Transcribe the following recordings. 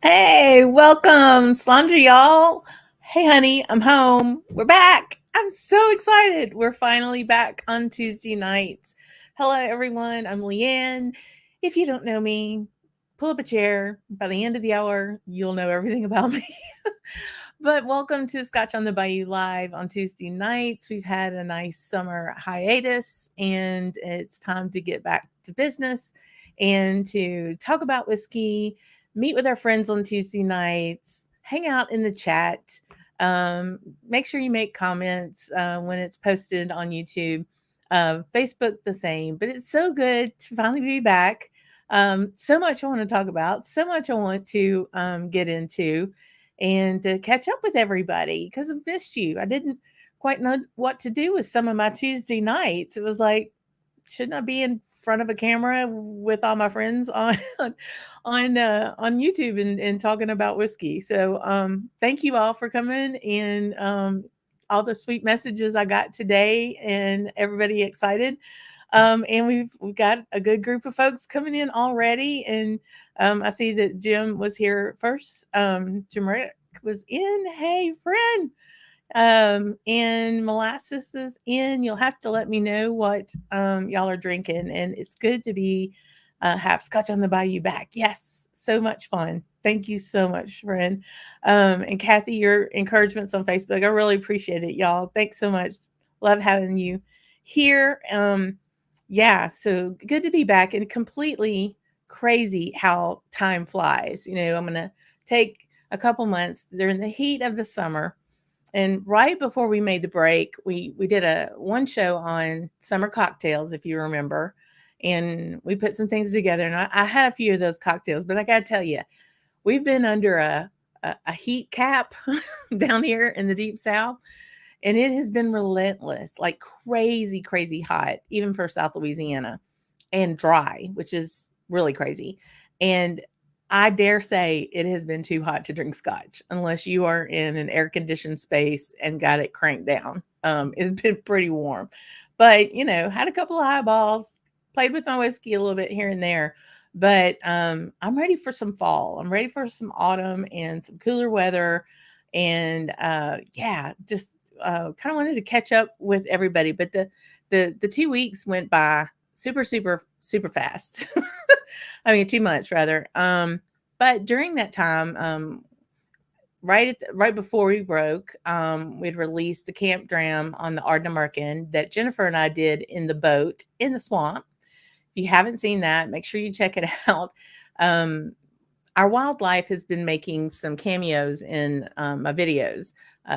Hey, welcome, Sandra, y'all. Hey, honey, I'm home. We're back. I'm so excited. We're finally back on Tuesday nights. Hello, everyone. I'm Leanne. If you don't know me, pull up a chair. By the end of the hour, you'll know everything about me. But welcome to Scotch on the Bayou Live on Tuesday nights. We've had a nice summer hiatus, and it's time to get back to business and to talk about whiskey, meet with our friends on Tuesday nights, hang out in the chat. Um, Make sure you make comments when it's posted on YouTube. Facebook, the same. But it's so good to finally be back. So much I want to talk about, so much I want to get into and to catch up with everybody because I've missed you. I didn't quite know what to do with some of my Tuesday nights. It was like, shouldn't I be in front of a camera with all my friends on on YouTube and talking about whiskey? So thank you all for coming and all the sweet messages I got today and everybody excited. And we've got a good group of folks coming in already. And I see that Jim was here first. Jim Rick was in. Hey, friend. And molasses is in. You'll have to let me know what y'all are drinking. And it's good to be have Scotch on the Bayou back. Yes, so much fun. Thank you so much, friend. And Kathy, your encouragements on Facebook, I really appreciate it, y'all. Thanks so much. Love having you here. Yeah, so good to be back and completely crazy how time flies. I'm gonna take a couple months during the heat of the summer, and right before we made the break, we did a one show on summer cocktails, if you remember, and we put some things together. And I had a few of those cocktails, but I got to tell you, we've been under a heat cap down here in the deep south, and it has been relentless, like crazy, crazy hot, even for South Louisiana, and dry, which is really crazy. And I dare say it has been too hot to drink scotch unless you are in an air conditioned space and got it cranked down. It's been pretty warm, but had a couple of highballs, played with my whiskey a little bit here and there. But I'm ready for some fall. I'm ready for some autumn and some cooler weather. And yeah, just kind of wanted to catch up with everybody. But the 2 weeks went by super, super, super fast. I mean, 2 months rather. But during that time, right before we broke, we'd released the Camp Dram on the Ardnamurchan that Jennifer and I did in the boat in the swamp. If you haven't seen that, make sure you check it out. Um, our wildlife has been making some cameos in my videos.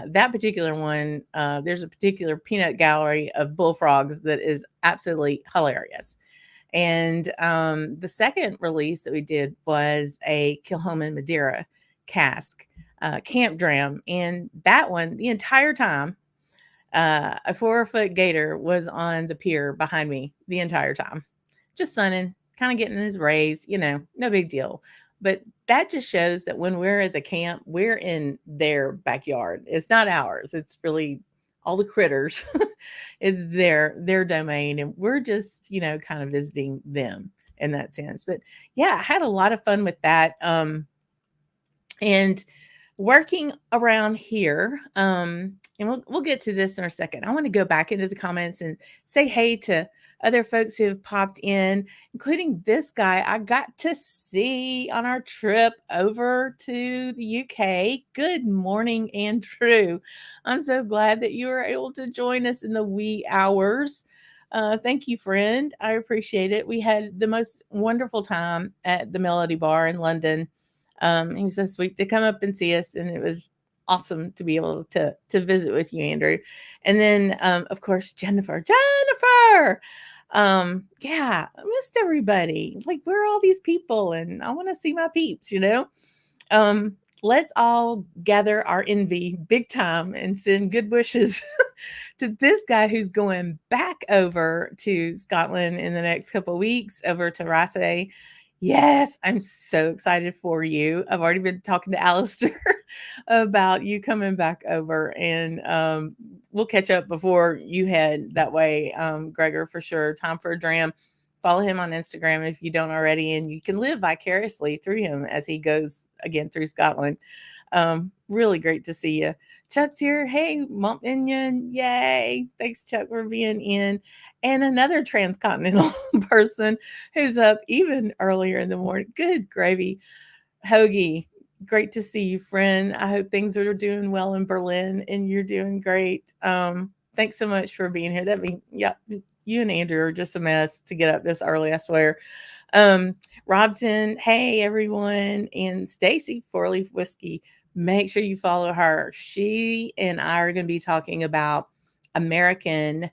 That particular one, there's a particular peanut gallery of bullfrogs that is absolutely hilarious. And the second release that we did was a Kilhoman Madeira cask, Camp Dram. And that one, the entire time, a 4-foot gator was on the pier behind me the entire time, just sunning, kind of getting his rays, no big deal. But that just shows that when we're at the camp, we're in their backyard. It's not ours. It's really all the critters. It's their domain, and we're just, kind of visiting them in that sense. But yeah, I had a lot of fun with that. And working around here, and we'll get to this in a second. I want to go back into the comments and say hey to other folks who have popped in, including this guy I got to see on our trip over to the UK. Good morning, Andrew. I'm so glad that you were able to join us in the wee hours. Thank you, friend. I appreciate it. We had the most wonderful time at the Melody Bar in London. He was so sweet to come up and see us, and it was awesome to be able to visit with you, Andrew. And then, of course, Jennifer. Yeah, I missed everybody. Like, where are all these people? And I want to see my peeps. Let's all gather our envy big time and send good wishes to this guy who's going back over to Scotland in the next couple of weeks, over to Rasse. Yes, I'm so excited for you. I've already been talking to Alistair about you coming back over, and we'll catch up before you head that way, Gregor, for sure. Time for a dram. follow him on Instagram if you don't already, and you can live vicariously through him as he goes again through Scotland. Really great to see you. Chuck's here. Hey, Mont Minion. Yay. Thanks, Chuck, for being in. And another transcontinental person who's up even earlier in the morning. Good gravy. Hoagie, great to see you, friend. I hope things are doing well in Berlin and you're doing great. Thanks so much for being here. Yeah, you and Andrew are just a mess to get up this early, I swear. Robson, hey everyone, and Stacy, 4-Leaf Whiskey. Make sure you follow her. She and I are going to be talking about American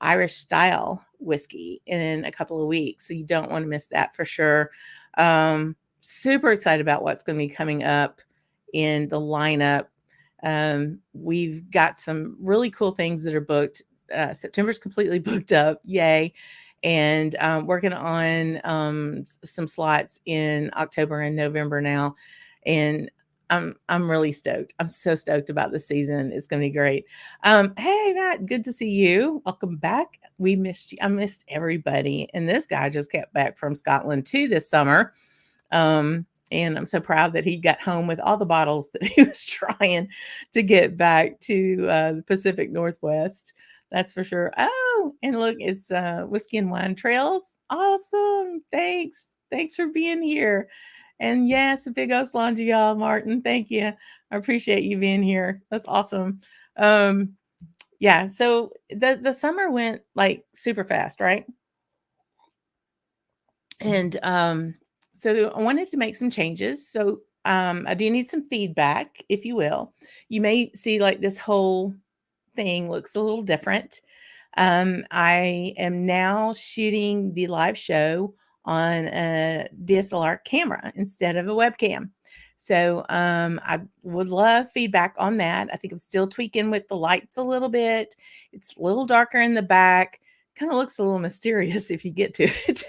Irish style whiskey in a couple of weeks, so you don't want to miss that for sure. Super excited about what's going to be coming up in the lineup. We've got some really cool things that are booked. September's completely booked up. Yay. And working on some slots in October and November now. And I'm really stoked. I'm so stoked about the season. It's going to be great. Hey, Matt, good to see you. Welcome back. We missed you. I missed everybody. And this guy just got back from Scotland too this summer. And I'm so proud that he got home with all the bottles that he was trying to get back to the Pacific Northwest. That's for sure. Oh, and look, it's Whiskey and Wine Trails. Awesome. Thanks. Thanks for being here. And yes, a big old salon to y'all, Martin. Thank you. I appreciate you being here. That's awesome. Yeah, so the summer went like super fast, right? And so I wanted to make some changes. So I do need some feedback, if you will. You may see like this whole thing looks a little different. I am now shooting the live show on a DSLR camera instead of a webcam. So I would love feedback on that. I think I'm still tweaking with the lights a little bit. It's a little darker in the back. Kind of looks a little mysterious if you get to it.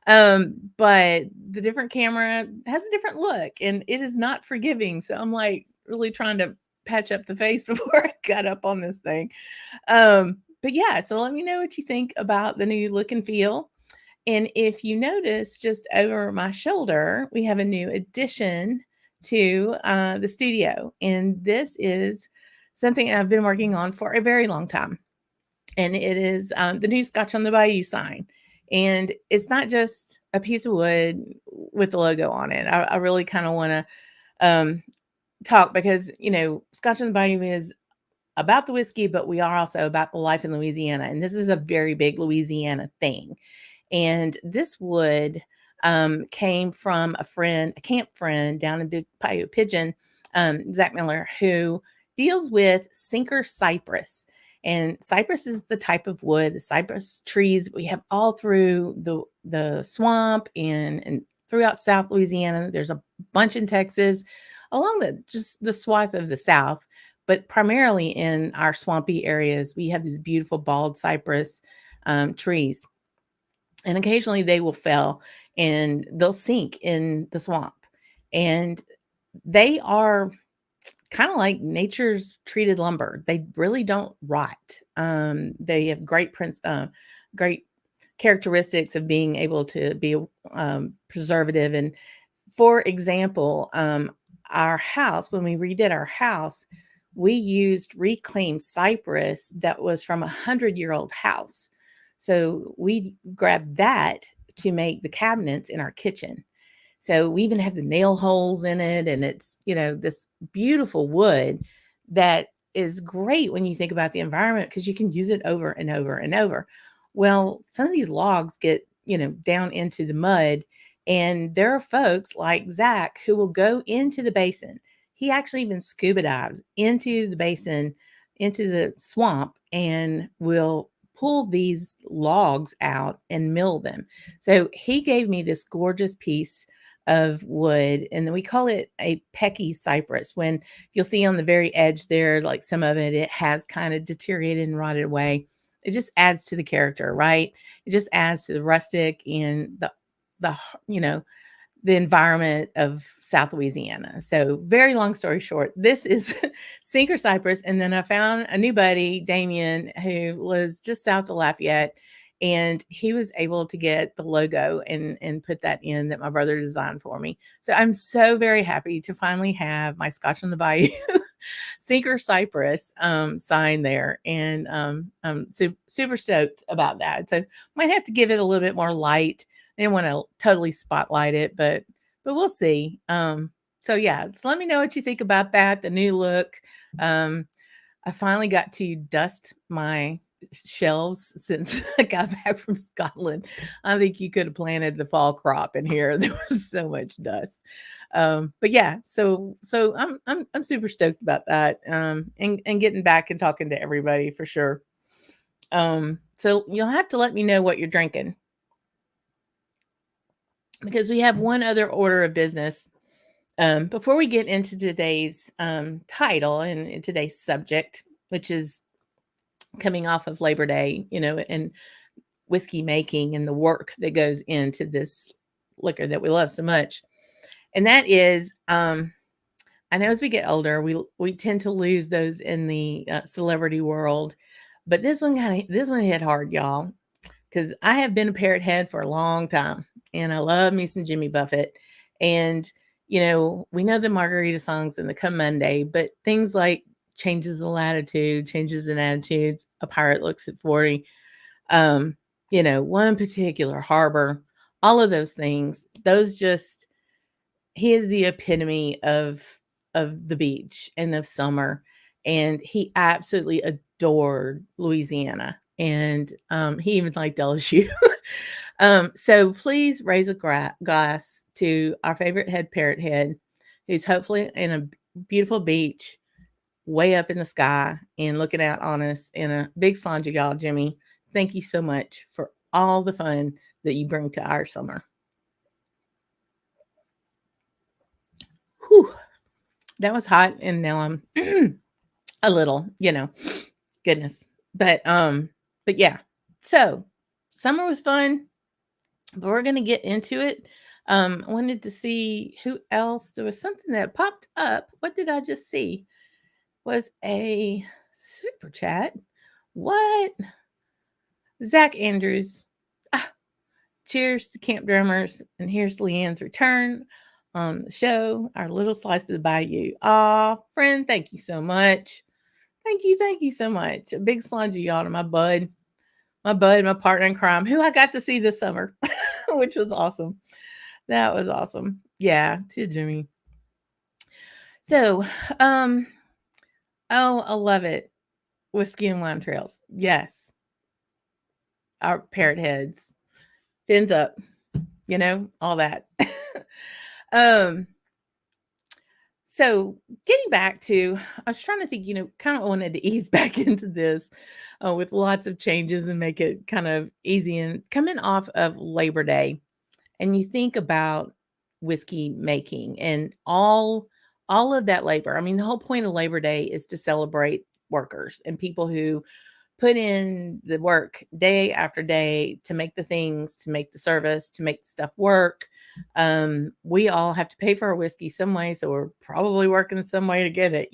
But the different camera has a different look and it is not forgiving. So I'm like really trying to patch up the face before I got up on this thing. But yeah, so let me know what you think about the new look and feel. And if you notice, just over my shoulder, we have a new addition to the studio. And this is something I've been working on for a very long time. And it is the new Scotch on the Bayou sign. And it's not just a piece of wood with the logo on it. I really kind of want to talk because, Scotch on the Bayou is about the whiskey, but we are also about the life in Louisiana. And this is a very big Louisiana thing. And this wood came from a camp friend down in Bayou Pigeon, Zach Miller, who deals with sinker cypress. And cypress is the type of wood, the cypress trees we have all through the swamp and throughout South Louisiana. There's a bunch in Texas, along just the swath of the South, but primarily in our swampy areas, we have these beautiful bald cypress trees. And occasionally they will fail and they'll sink in the swamp. And they are kind of like nature's treated lumber. They really don't rot. They have great characteristics of being able to be preservative. And for example, our house, when we redid our house, we used reclaimed cypress that was from 100-year-old house. So we grabbed that to make the cabinets in our kitchen. So we even have the nail holes in it. And it's, this beautiful wood that is great when you think about the environment because you can use it over and over and over. Well, some of these logs get, down into the mud. And there are folks like Zach who will go into the basin. He actually even scuba dives into the basin, into the swamp, and will pull these logs out and mill them. So he gave me this gorgeous piece of wood, and we call it a pecky cypress. When you'll see on the very edge there, like some of it has kind of deteriorated and rotted away. It just adds to the character, right? It just adds to the rustic and the environment of South Louisiana. So very long story short, this is Sinker Cypress. And then I found a new buddy, Damien, who lives just south of Lafayette. and he was able to get the logo and put that in that my brother designed for me. So I'm so very happy to finally have my Scotch on the Bayou Sinker Cypress sign there, and I'm super stoked about that. So might have to give it a little bit more light. I didn't want to totally spotlight it, but we'll see. So yeah, so let me know what you think about that, the new look. I finally got to dust my shelves since I got back from Scotland. I think you could have planted the fall crop in here. There was so much dust. But yeah, so I'm super stoked about that. And getting back and talking to everybody for sure. So you'll have to let me know what you're drinking, because we have one other order of business. Before we get into today's title and today's subject, which is coming off of Labor Day, and whiskey making and the work that goes into this liquor that we love so much. And that is, I know as we get older, we tend to lose those in the celebrity world, but this one hit hard, y'all, because I have been a parrot head for a long time, and I love me some Jimmy Buffett. And we know the margarita songs and the Come Monday, but things like changes in latitude, changes in attitudes, a pirate looks at 40, one particular harbor, all of those things, he is the epitome of the beach and of summer. And he absolutely adored Louisiana. And he even liked LSU. So please raise a glass to our favorite head parrot head, who's hopefully in a beautiful beach way up in the sky and looking out on us in a big slanja, y'all. Jimmy, thank you so much for all the fun that you bring to our summer. Whew, that was hot, and now I'm a little, goodness. But yeah. So summer was fun, but we're gonna get into it. I wanted to see who else. There was something that popped up. What did I just see? Was a super chat. What? Zach Andrews. Ah, cheers to Camp Drummers. And here's Leanne's return on the show, our little slice of the Bayou. Aw, friend, thank you so much. Thank you so much. A big slunge of y'all to my my partner in crime, who I got to see this summer, which was awesome. That was awesome. Yeah, to Jimmy. So, I love it. Whiskey and wine trails. Yes. Our parrot heads. Fins up, all that. um, so getting back to, I was trying to think, kind of wanted to ease back into this with lots of changes and make it kind of easy. And coming off of Labor Day, and you think about whiskey making and all of that labor. I mean, the whole point of Labor Day is to celebrate workers and people who put in the work day after day to make the things, to make the service, to make stuff work. We all have to pay for our whiskey some way, so we're probably working some way to get it,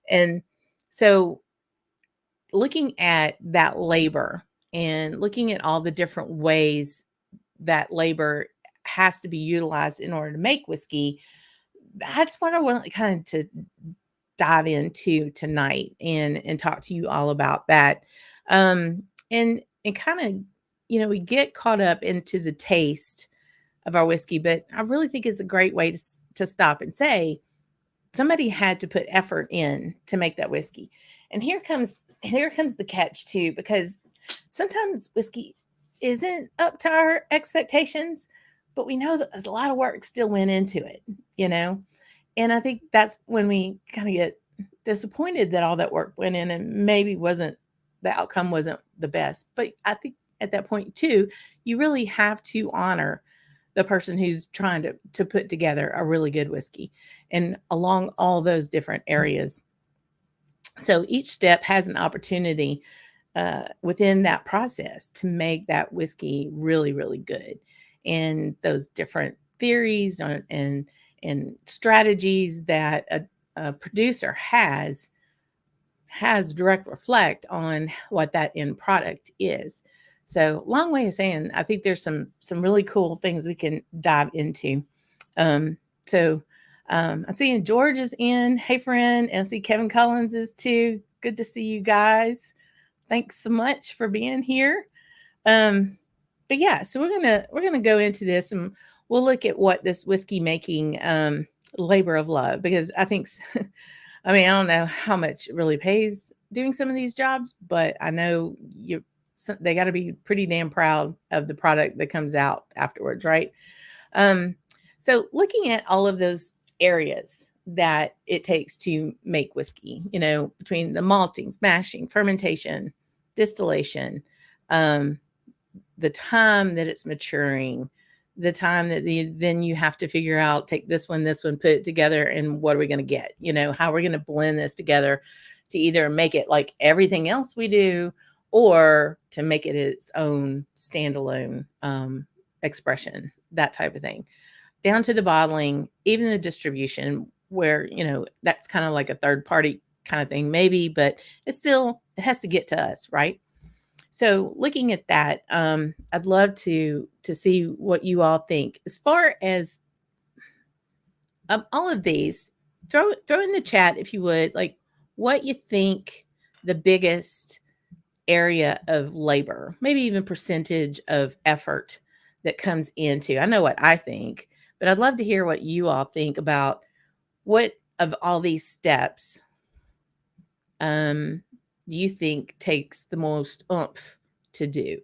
And so looking at that labor and looking at all the different ways that labor has to be utilized in order to make whiskey, that's what I want kind of to dive into tonight and talk to you all about that. And kind of, we get caught up into the taste of our whiskey, but I really think it's a great way to stop and say somebody had to put effort in to make that whiskey. And here comes the catch too, because sometimes whiskey isn't up to our expectations, but we know that a lot of work still went into it, And I think that's when we kind of get disappointed that all that work went in and maybe the outcome wasn't the best. But I think at that point too, you really have to honor the person who's trying to put together a really good whiskey and along all those different areas. So each step has an opportunity within that process to make that whiskey really, really good. And those different theories and strategies that a producer has direct reflect on what that end product is. So long way of saying, I think there's some really cool things we can dive into. Um, so I see George is in. Hey, friend, and I see Kevin Collins is too. Good to see you guys. Thanks so much for being here. But yeah, so we're gonna go into this, and we'll look at what this whiskey making labor of love, because I think I mean, I don't know how much it really pays doing some of these jobs, but I know they got to be pretty damn proud of the product that comes out afterwards, right? Um, so looking at all of those areas that it takes to make whiskey, between the malting, mashing, fermentation, distillation, um, the time that it's maturing, the time that then you have to figure out, take this one, put it together, and what are we going to get? How we're going to blend this together to either make it like everything else we do, or to make it its own standalone expression, that type of thing, down to the bottling, even the distribution, where that's kind of like a third party kind of thing, maybe, but it has to get to us, right? So looking at that, I'd love to see what you all think as far as all of these. Throw in the chat, if you would, like, what you think the biggest area of labor, maybe even percentage of effort that comes into. I know what I think, but I'd love to hear what you all think about what of all these steps you think takes the most oomph to do.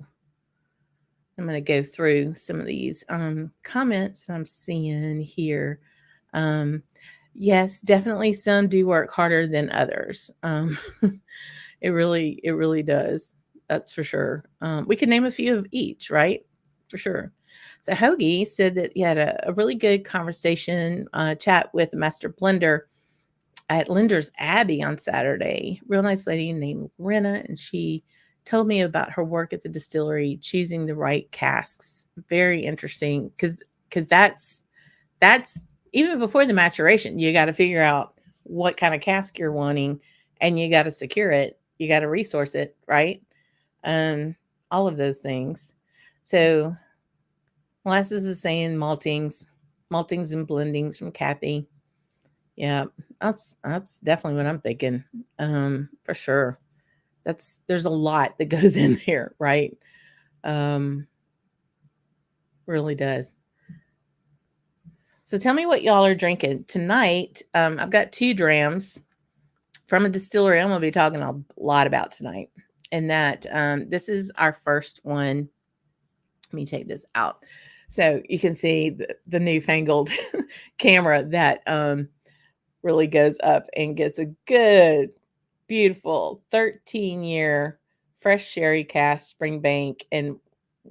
I'm going to go through some of these comments that I'm seeing here. Yes, definitely some do work harder than others. It really does. That's for sure. We can name a few of each, right? For sure. So Hoagie said that he had a really good conversation, chat with Master Blender at Linder's Abbey on Saturday. Real nice lady named Rena, and she told me about her work at the distillery, choosing the right casks. Very interesting, because that's even before the maturation, you got to figure out what kind of cask you're wanting, and you got to secure it, you got to resource it, right? All of those things. So molasses is saying maltings and blendings from Kathy. Yeah, that's definitely what I'm thinking. For sure. There's a lot that goes in there, right? Really does. So tell me what y'all are drinking tonight. I've got 2 drams from a distillery I'm going to be talking a lot about tonight. And that this is our first one. Let me take this out so you can see the newfangled camera that really goes up and gets a good, beautiful 13-year fresh sherry cask Springbank, and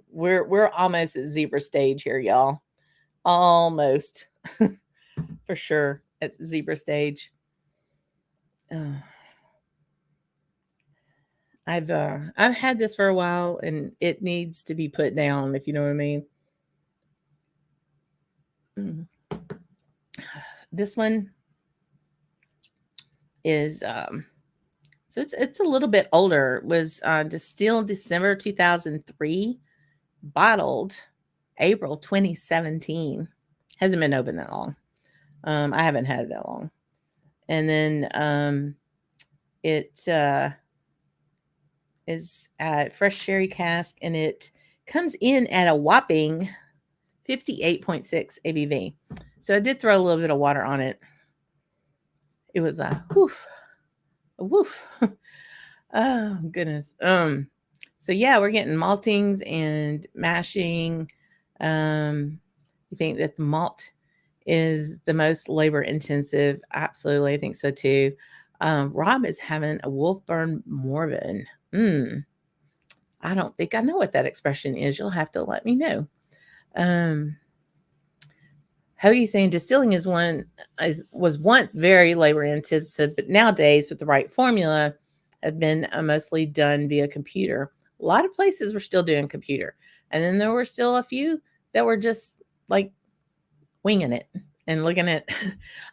we're almost at zebra stage here, y'all. Almost. For sure, it's zebra stage. I've had this for a while, and it needs to be put down, if you know what I mean. This one is so it's a little bit older. It was distilled December 2003, bottled April 2017. Hasn't been open that long. I haven't had it that long. And then it is at fresh sherry cask, and it comes in at a whopping 58.6 ABV. So I did throw a little bit of water on it. It was a woof. Oh goodness. So yeah, we're getting maltings and mashing. You think that the malt is the most labor intensive? Absolutely, I think so too. Rob is having a Wolfburn Morven. I don't think I know what that expression is. You'll have to let me know. Hoagie's saying distilling was once very labor intensive, but nowadays with the right formula have been mostly done via computer. A lot of places were still doing computer, and then there were still a few that were just like winging it and looking at.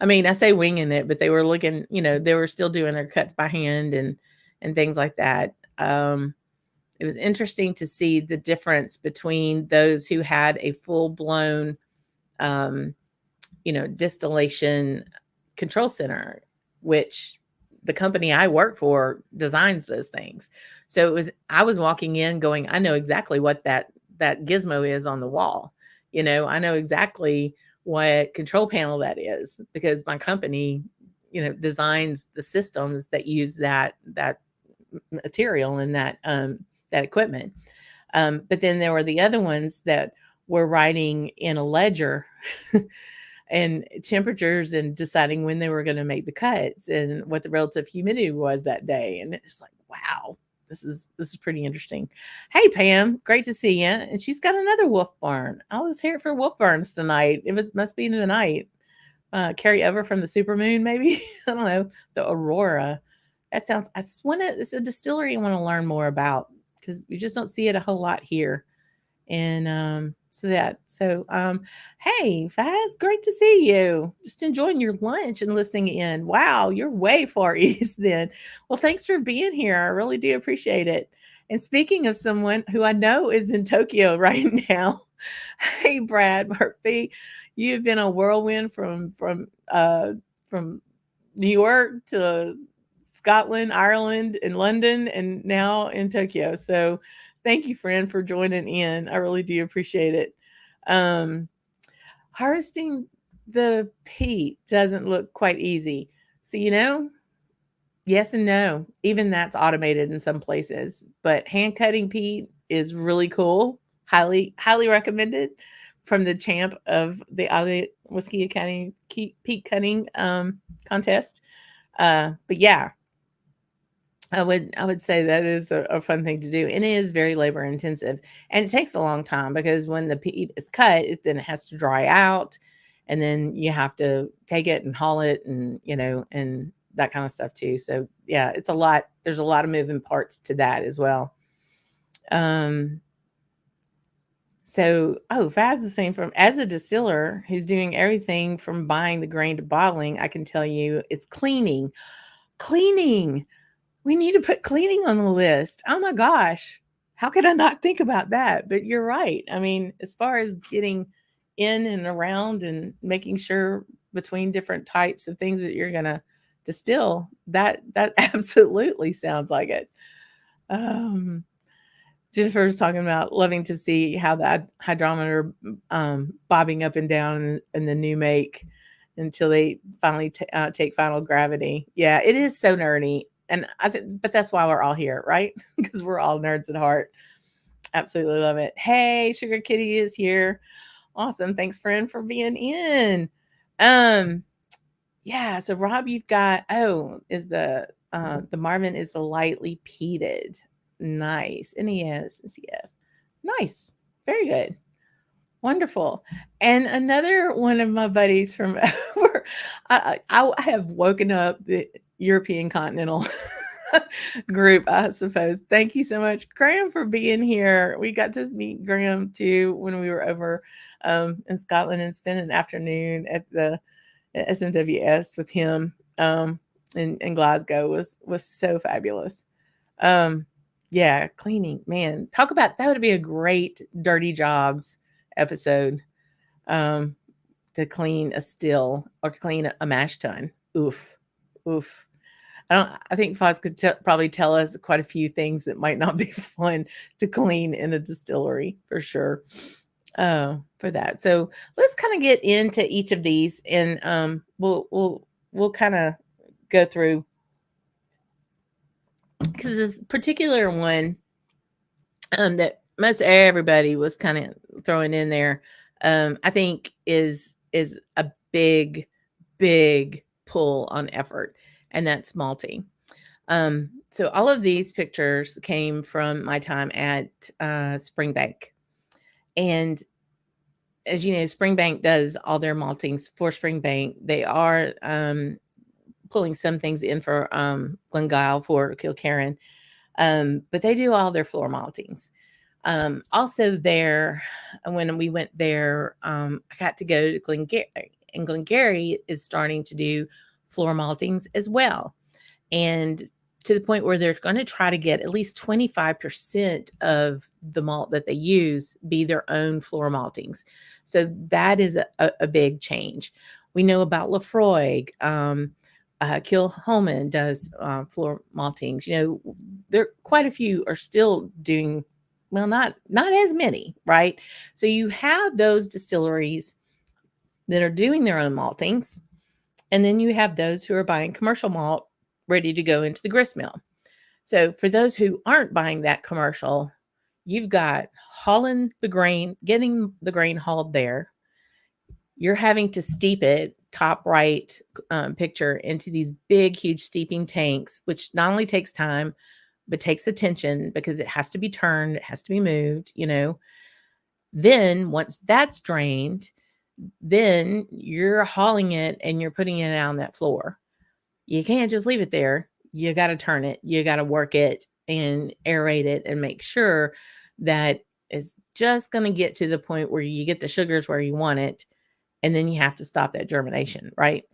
I mean, I say winging it, but they were looking. They were still doing their cuts by hand and things like that. it was interesting to see the difference between those who had a full-blown, um, distillation control center, which the company I work for designs those things. So I was walking in going, I know exactly what that gizmo is on the wall. I know exactly what control panel that is because my company, designs the systems that use that material and that equipment. But then there were the other ones that were writing in a ledger and temperatures and deciding when they were going to make the cuts and what the relative humidity was that day. And it's like, wow, this is pretty interesting. Hey Pam, great to see you. And she's got another wolf barn. I was here for wolf barns tonight. Must be into the night. Carry over from the supermoon, maybe. I don't know. The aurora. It's a distillery I want to learn more about because we just don't see it a whole lot here. And hey Faz, great to see you. Just enjoying your lunch and listening in. Wow, you're way far east then. Well, thanks for being here. I really do appreciate it. And speaking of someone who I know is in Tokyo right now, hey Brad Murphy, you've been a whirlwind from New York to Scotland, Ireland, and London, and now in Tokyo. So thank you, friend, for joining in. I really do appreciate it. Um, Harvesting the peat doesn't look quite easy. So, yes and no. Even that's automated in some places. But hand cutting peat is really cool. Highly, highly recommended from the champ of the Whiskey Academy peat cutting contest. But yeah, I would say that is a fun thing to do, and it is very labor intensive, and it takes a long time because when the peat is cut, then it has to dry out, and then you have to take it and haul it, and and that kind of stuff too. So yeah, it's a lot. There's a lot of moving parts to that as well. Faz is saying from as a distiller who's doing everything from buying the grain to bottling, I can tell you it's cleaning. Cleaning. We need to put cleaning on the list. Oh my gosh. How could I not think about that? But you're right. I mean, as far as getting in and around and making sure between different types of things that you're going to distill, that absolutely sounds like it. Jennifer was talking about loving to see how the hydrometer bobbing up and down in the new make until they finally take final gravity. Yeah, it is so nerdy. And but that's why we're all here, right? Because we're all nerds at heart. Absolutely love it. Hey, Sugar Kitty is here. Awesome. Thanks, friend, for being in. Yeah. So Rob, you've got is the Marvin is the lightly peated. Nice. NES and CF. Nice. Very good. Wonderful. And another one of my buddies from I have woken up the European continental group, I suppose. Thank you so much, Graham, for being here. We got to meet Graham too when we were over in Scotland and spent an afternoon at the SMWS with him in Glasgow. Was so fabulous. Yeah, cleaning, man. Talk about that would be a great dirty jobs episode to clean a still or clean a mash tun. Oof. I think Foz could probably tell us quite a few things that might not be fun to clean in a distillery for sure. For that. So let's kind of get into each of these and we'll kind of go through because this particular one that most everybody was kind of throwing in there, I think is a big pull on effort, and that's malting. So all of these pictures came from my time at Springbank, and as you know, Springbank does all their maltings for Springbank. They are pulling some things in for Glengyle for Kilkerran. But they do all their floor maltings. Also there, when we went there, I got to go to Glengarry, and Glengarry is starting to do floor maltings as well. And to the point where they're going to try to get at least 25% of the malt that they use be their own floor maltings. So that is a big change. We know about Lafroig. Kilhoman does floor maltings. There quite a few are still doing, well, not as many, right? So you have those distilleries that are doing their own maltings, and then you have those who are buying commercial malt ready to go into the grist mill. So for those who aren't buying that commercial, you've got hauling the grain, getting the grain hauled there. You're having to steep it, top right picture, into these big, huge steeping tanks, which not only takes time, but takes attention because it has to be turned, it has to be moved. Then once that's drained, then you're hauling it and you're putting it on that floor. You can't just leave it there. You got to turn it. You got to work it and aerate it and make sure that it's just going to get to the point where you get the sugars where you want it. And then you have to stop that germination, right?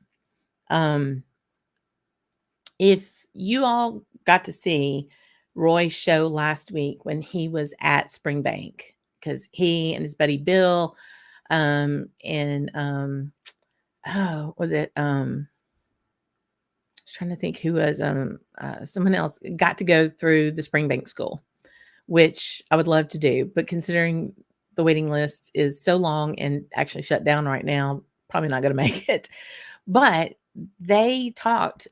If you all got to see Roy's show last week when he was at Springbank, because he and his buddy Bill, was it I was trying to think who was someone else got to go through the Springbank School, which I would love to do, but considering the waiting list is so long and actually shut down right now, probably not going to make it. But they talked.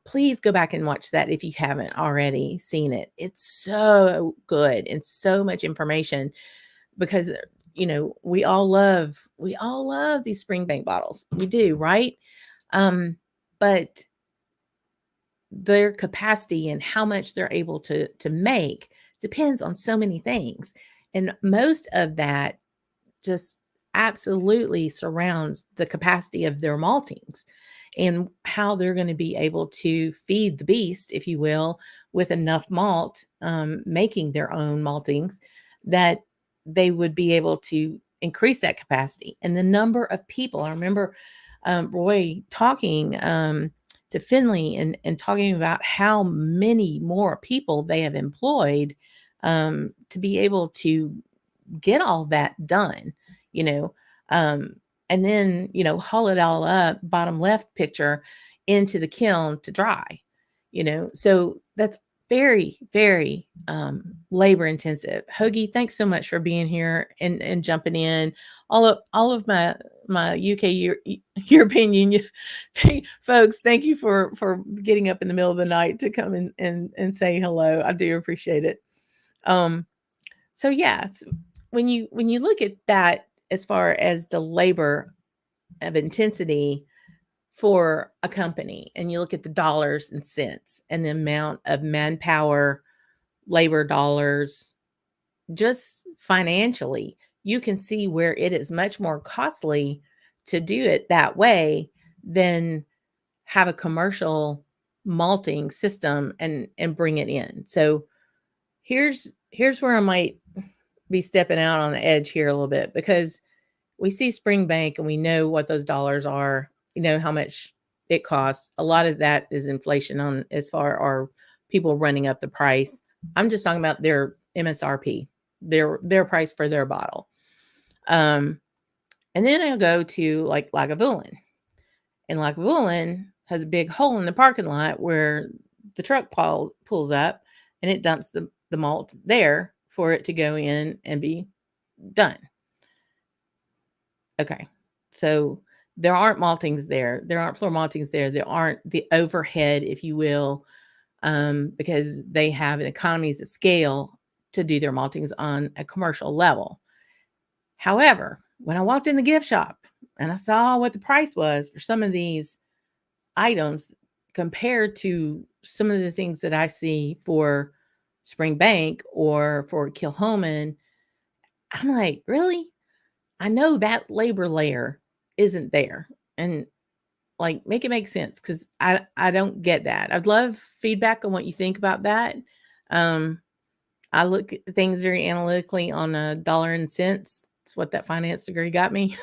Please go back and watch that if you haven't already seen it. It's so good and so much information because we all love these Springbank bottles. We do, right? But their capacity and how much they're able to make depends on so many things. And most of that just absolutely surrounds the capacity of their maltings and how they're going to be able to feed the beast, if you will, with enough malt, making their own maltings, that they would be able to increase that capacity. And the number of people, I remember Roy talking to Finley and talking about how many more people they have employed to be able to get all that done, and then, haul it all up, bottom left picture, into the kiln to dry, so that's very, very labor intensive. Hoagie, thanks so much for being here and jumping in. All of my UK European Union folks, thank you for getting up in the middle of the night to come and say hello. I do appreciate it. So yes, when you look at that as far as the labor of intensity for a company, and you look at the dollars and cents and the amount of manpower, labor dollars, just financially, you can see where it is much more costly to do it that way than have a commercial malting system and bring it in. So here's where I might be stepping out on the edge here a little bit, because we see Springbank and we know what those dollars are, how much it costs. A lot of that is inflation on as far are people running up the price. I'm just talking about their MSRP, their price for their bottle. And then I'll go to like Lagavulin. And Lagavulin has a big hole in the parking lot where the truck pulls up and it dumps the malt there for it to go in and be done. Okay. So there aren't maltings there. There aren't floor maltings there. There aren't the overhead, if you will, because they have economies of scale to do their maltings on a commercial level. However, when I walked in the gift shop and I saw what the price was for some of these items compared to some of the things that I see for Springbank or for Kilhoman, I'm like, really? I know that labor layer isn't there. And like, make it make sense, because I don't get that. I'd love feedback on what you think about that. I look at things very analytically on a dollar and cents. It's what that finance degree got me.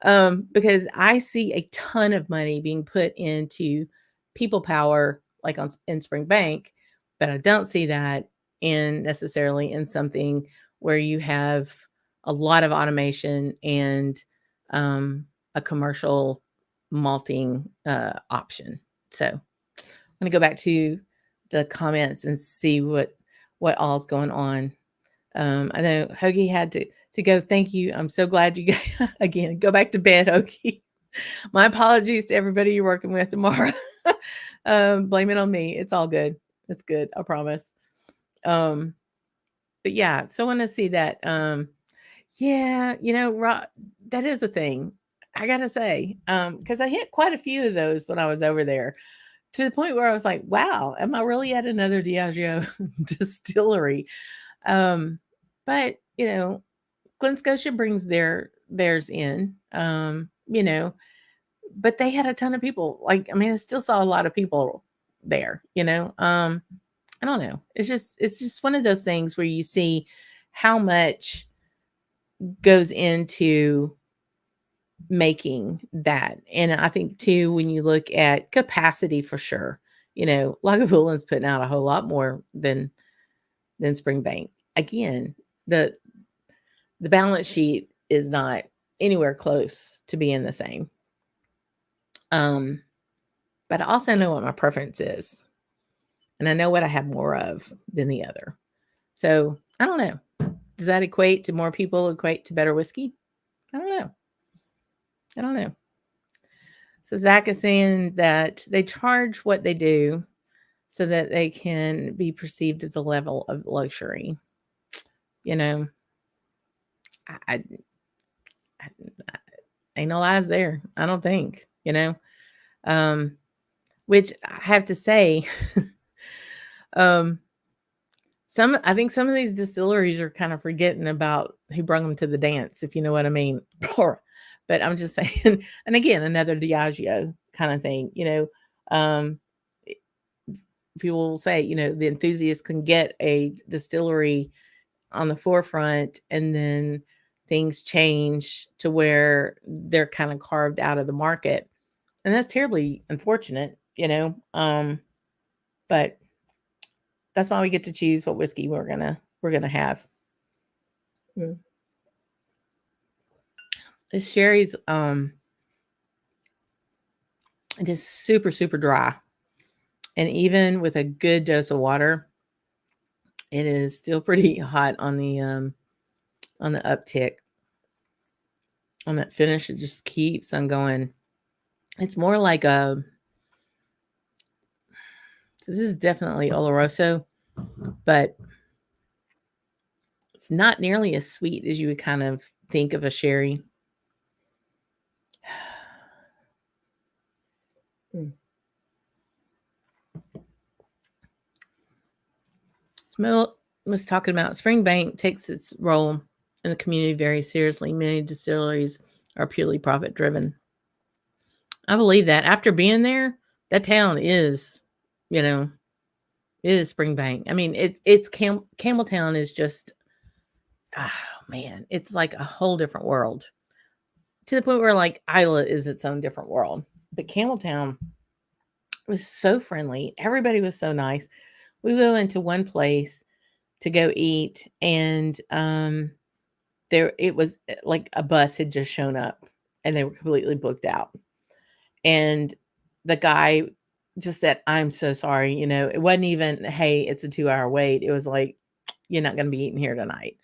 Because I see a ton of money being put into people power like in Springbank, but I don't see that in necessarily in something where you have a lot of automation and a commercial malting option. So I'm going to go back to the comments and see what all's going on. I know Hoagie had to go. Thank you. I'm so glad you got, again, go back to bed, Hoagie. My apologies to everybody you're working with tomorrow. Blame it on me. It's all good. It's good. I promise. But yeah, so I want to see that. Yeah, that is a thing. I gotta say, because I hit quite a few of those when I was over there, to the point where I was like, "Wow, am I really at another Diageo distillery?" But Glen Scotia brings theirs in. But they had a ton of people. Like, I mean, I still saw a lot of people there. I don't know. It's just one of those things where you see how much goes into making that. And I think too, when you look at capacity, for sure, Lagavulin putting out a whole lot more than Springbank. Again, the balance sheet is not anywhere close to being the same. But I also know what my preference is, and I know what I have more of than the other. So I don't know. Does that equate to more people equate to better whiskey? I don't know. So Zach is saying that they charge what they do so that they can be perceived at the level of luxury. I, I, I ain't no lies there. I don't think, which I have to say, I think some of these distilleries are kind of forgetting about who brought them to the dance, if you know what I mean. But I'm just saying, and again, another Diageo kind of thing, people will say, the enthusiast can get a distillery on the forefront, and then things change to where they're kind of carved out of the market. And that's terribly unfortunate, but that's why we get to choose what whiskey we're gonna have. This sherry's it is super, super dry. And even with a good dose of water, it is still pretty hot on the uptick. On that finish, it just keeps on going. It's more like so this is definitely Oloroso, but it's not nearly as sweet as you would kind of think of a sherry. Smell was talking about Springbank takes its role in the community very seriously. Many distilleries are purely profit driven. I believe that. After being there, that town is, it is Springbank. I mean, it's Campbelltown is just, oh man, it's like a whole different world, to the point where like Isla is its own different world. But Campbelltown was so friendly. Everybody was so nice. We go into one place to go eat, and there it was like a bus had just shown up and they were completely booked out. And the guy just said, "I'm so sorry." It wasn't even, "Hey, it's a 2-hour wait." It was like, "You're not going to be eating here tonight."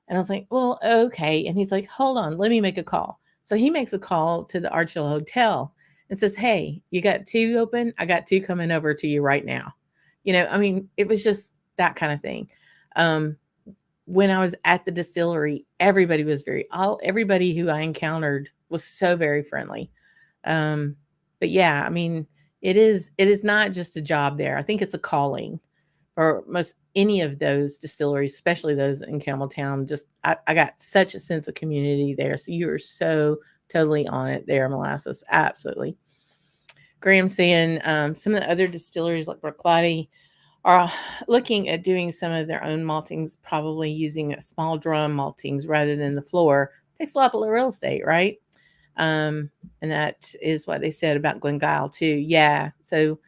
And I was like, "Well, okay." And he's like, "Hold on, let me make a call." So he makes a call to the Archhill Hotel and says, "Hey, you got 2 open? I got 2 coming over to you right now." I mean, it was just that kind of thing. When I was at the distillery, everybody everybody who I encountered was so very friendly. But yeah, I mean, it is not just a job there. I think it's a calling for most any of those distilleries, especially those in Campbelltown. Just I got such a sense of community there. So you are so totally on it there, Molasses. Absolutely. Graham saying some of the other distilleries like Brooklotti are looking at doing some of their own maltings, probably using small drum maltings rather than the floor. Takes a lot of real estate, right? And that is what they said about Glengyle too. Yeah. So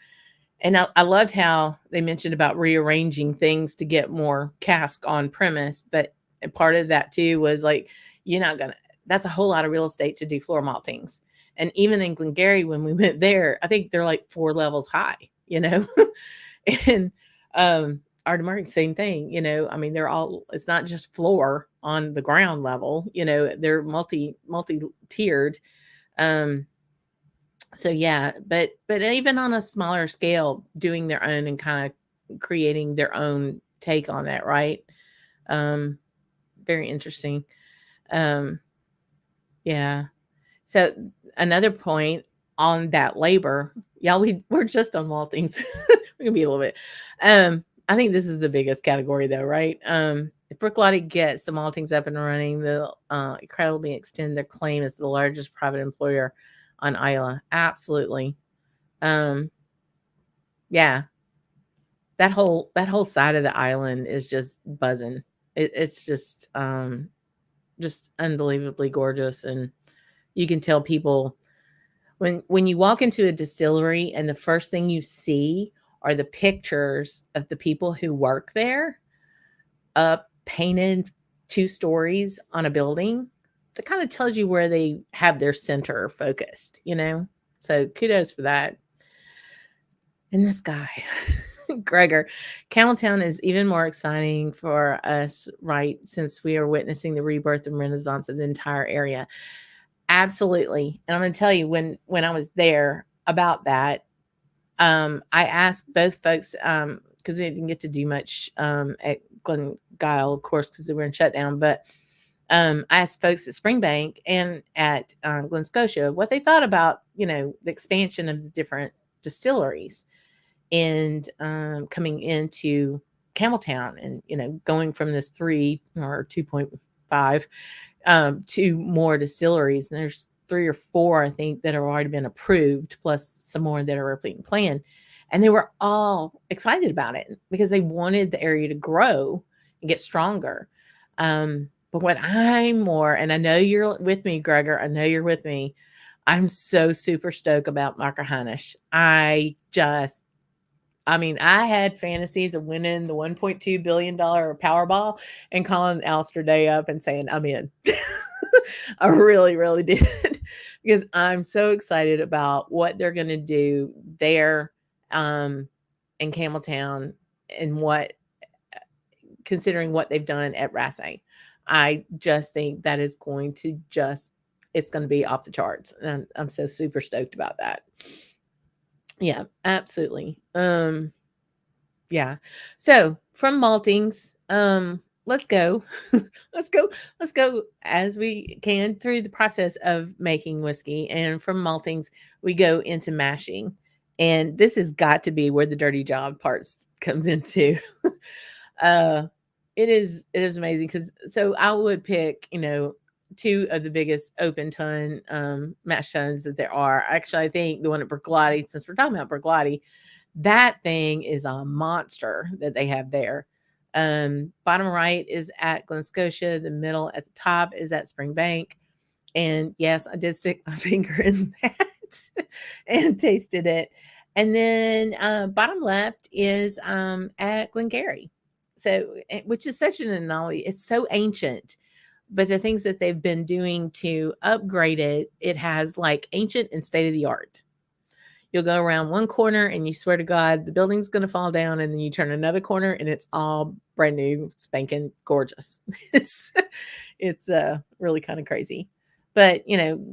And I loved how they mentioned about rearranging things to get more cask on premise, but a part of that too was like, you're not gonna. That's a whole lot of real estate to do floor maltings. And even in Glengarry, when we went there, I think they're like 4 levels high, and Ardmore, same thing, I mean, they're all, it's not just floor on the ground level, they're multi tiered. Um, so yeah, but even on a smaller scale, doing their own and kind of creating their own take on that, right? Um, very interesting. Um, yeah. So another point on that labor, y'all, we're just on maltings. We're gonna be a little bit. I think this is the biggest category though, right? If Brooklotti gets the maltings up and running, they'll incredibly extend their claim as the largest private employer on Isla. Absolutely. Um, yeah, that whole side of the island is just buzzing. It's just unbelievably gorgeous, and you can tell people when you walk into a distillery and the first thing you see are the pictures of the people who work there up painted 2 stories on a building. That kind of tells you where they have their center focused. So kudos for that. And this guy, Gregor, Campbelltown is even more exciting for us, right? Since we are witnessing the rebirth and renaissance of the entire area. Absolutely. And I'm going to tell you when I was there about that, I asked both folks, because we didn't get to do much at Glengyle, of course, because they were in shutdown. But I asked folks at Springbank and at Glen Scotia what they thought about, the expansion of the different distilleries and coming into Campbelltown and, going from this 3 or 2.5 to more distilleries. And there's 3 or 4, I think, that have already been approved, plus some more that are being planned. And they were all excited about it because they wanted the area to grow and get stronger. But what I'm more, and I know you're with me, Gregor, I know you're with me. I'm so super stoked about Macahanish. I mean, I had fantasies of winning the $1.2 billion Powerball and calling Alistair Day up and saying, I'm in. I really, really did. Because I'm so excited about what they're going to do there in Campbelltown and considering what they've done at Rassay. I just think that is going to it's going to be off the charts. And I'm so super stoked about that. Yeah, absolutely. Yeah. So from maltings, let's go. let's go as we can through the process of making whiskey. And from maltings, we go into mashing. And this has got to be where the dirty job parts comes into. uh it is amazing because so I would pick, 2 of the biggest open ton mash tuns that there are. Actually, I think the one at Berglotti, since we're talking about Berglotti, that thing is a monster that they have there. Bottom right is at Glen Scotia. The middle at the top is at Springbank. And yes, I did stick my finger in that and tasted it. And then bottom left is at Glengarry. So, which is such an anomaly. It's so ancient, but the things that they've been doing to upgrade it, it has like ancient and state of the art. You'll go around one corner and you swear to God the building's going to fall down, and then you turn another corner and it's all brand new, spanking gorgeous. it's really kind of crazy. But,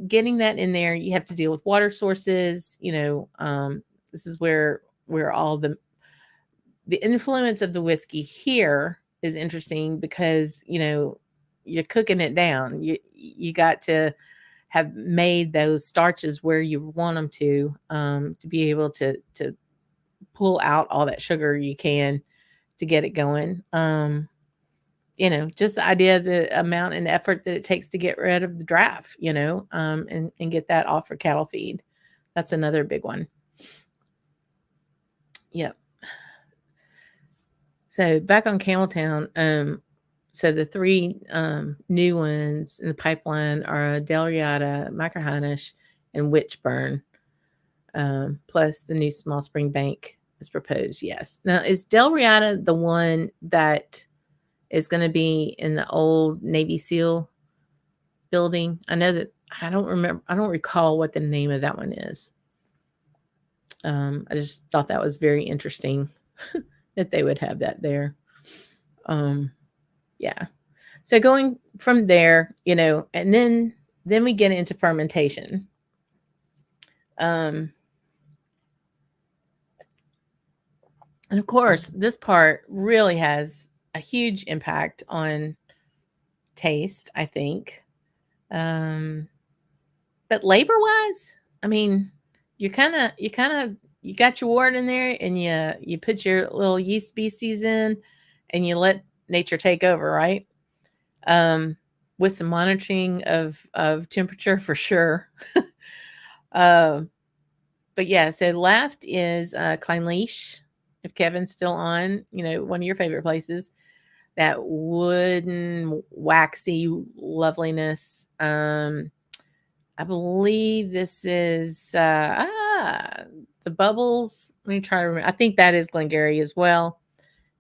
getting that in there, you have to deal with water sources. This is where all the influence of the whiskey here is interesting because, you're cooking it down. You got to have made those starches where you want them to be able to pull out all that sugar you can to get it going. Just the idea, the amount and effort that it takes to get rid of the draft, and get that off for cattle feed. That's another big one. Yep. So back on Campbelltown, so the 3 new ones in the pipeline are Delriata, Macahanish, and Witchburn, plus the new Small Spring Bank is proposed. Yes. Now, is Del Riata the one that is going to be in the old Navy SEAL building? I know that I don't remember. I don't recall what the name of that one is. I just thought that was very interesting that they would have that there. Yeah. So going from there, and then we get into fermentation. And of course, this part really has a huge impact on taste, I think. But labor wise, I mean, you got your wort in there, and you put your little yeast beasties in, and you let nature take over, right? With some monitoring of temperature for sure. Um, but yeah, so left is Kleinleash. If Kevin's still on, one of your favorite places, that wooden waxy loveliness. I believe this is the bubbles. Let me try to remember. I think that is Glengarry as well.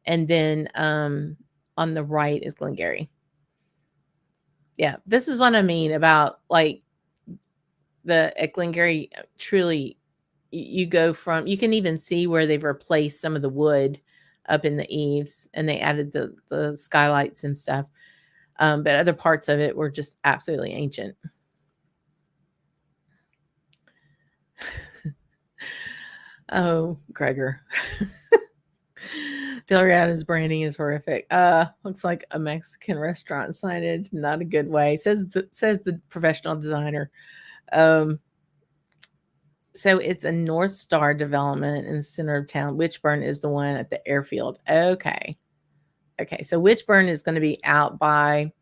And then on the right is Glengarry. Yeah, this is what I mean about like at Glengarry. Truly, you go from, you can even see where they've replaced some of the wood up in the eaves, and they added the skylights and stuff. But other parts of it were just absolutely ancient. Oh, Gregor. Del Riata's branding is horrific. Looks like a Mexican restaurant signage. Not a good way. Says the professional designer. So it's a North Star development in the center of town. Witchburn is the one at the airfield. Okay. So Witchburn is going to be out by